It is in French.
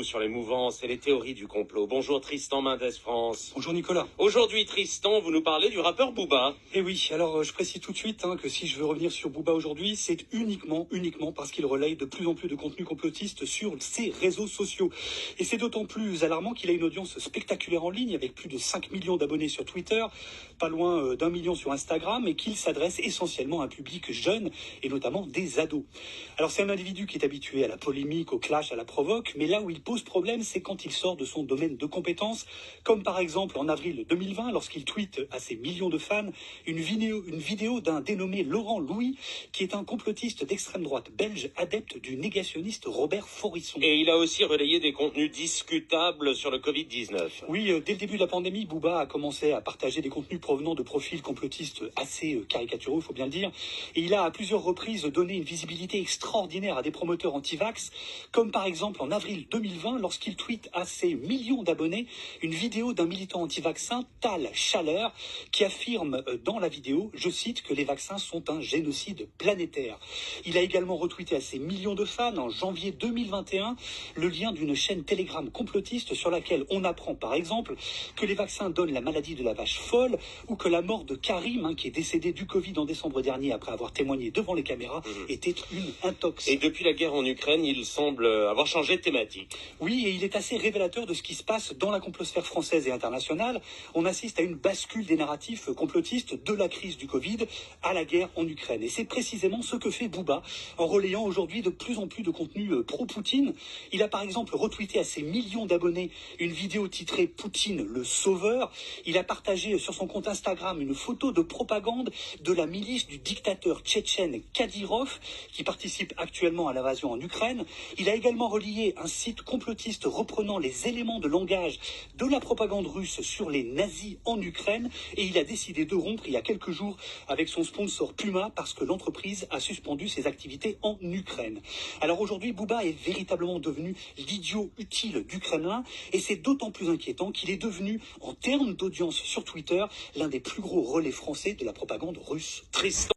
Sur les mouvances et les théories du complot. Bonjour Tristan Mendes France. Bonjour Nicolas. Aujourd'hui Tristan, vous nous parlez du rappeur Booba. Eh oui, alors je précise tout de suite que si je veux revenir sur Booba aujourd'hui, c'est uniquement parce qu'il relaye de plus en plus de contenu complotiste sur ses réseaux sociaux. Et c'est d'autant plus alarmant qu'il a une audience spectaculaire en ligne avec plus de 5 millions d'abonnés sur Twitter, pas loin d'1 million sur Instagram et qu'il s'adresse essentiellement à un public jeune et notamment des ados. Alors c'est un individu qui est habitué à la polémique, au clash, à la provoque, mais là où il pose problème, c'est quand il sort de son domaine de compétences, comme par exemple en avril 2020, lorsqu'il tweete à ses millions de fans une vidéo d'un dénommé Laurent Louis, qui est un complotiste d'extrême droite belge, adepte du négationniste Robert Faurisson. Et il a aussi relayé des contenus discutables sur le Covid-19. Oui, dès le début de la pandémie, Booba a commencé à partager des contenus provenant de profils complotistes assez caricaturaux, il faut bien le dire, et il a à plusieurs reprises donné une visibilité extraordinaire à des promoteurs anti-vax, comme par exemple en avril 2020, lorsqu'il tweete à ses millions d'abonnés une vidéo d'un militant anti-vaccin, Tal Chaleur, qui affirme dans la vidéo, je cite, que les vaccins sont un génocide planétaire. Il a également retweeté à ses millions de fans en janvier 2021 le lien d'une chaîne Telegram complotiste sur laquelle on apprend par exemple que les vaccins donnent la maladie de la vache folle ou que la mort de Karim, qui est décédé du Covid en décembre dernier après avoir témoigné devant les caméras, était une intox. Et depuis la guerre en Ukraine, il semble avoir changé de thématique. Oui, et il est assez révélateur de ce qui se passe dans la complosphère française et internationale. On assiste à une bascule des narratifs complotistes de la crise du Covid à la guerre en Ukraine. Et c'est précisément ce que fait Booba en relayant aujourd'hui de plus en plus de contenu pro-Poutine. Il a par exemple retweeté à ses millions d'abonnés une vidéo titrée Poutine le sauveur. Il a partagé sur son compte Instagram une photo de propagande de la milice du dictateur tchétchène Kadyrov qui participe actuellement à l'invasion en Ukraine. Il a également relié un site complotiste reprenant les éléments de langage de la propagande russe sur les nazis en Ukraine et il a décidé de rompre il y a quelques jours avec son sponsor Puma parce que l'entreprise a suspendu ses activités en Ukraine. Alors aujourd'hui, Booba est véritablement devenu l'idiot utile du Kremlin et c'est d'autant plus inquiétant qu'il est devenu, en termes d'audience sur Twitter, l'un des plus gros relais français de la propagande russe. Tristan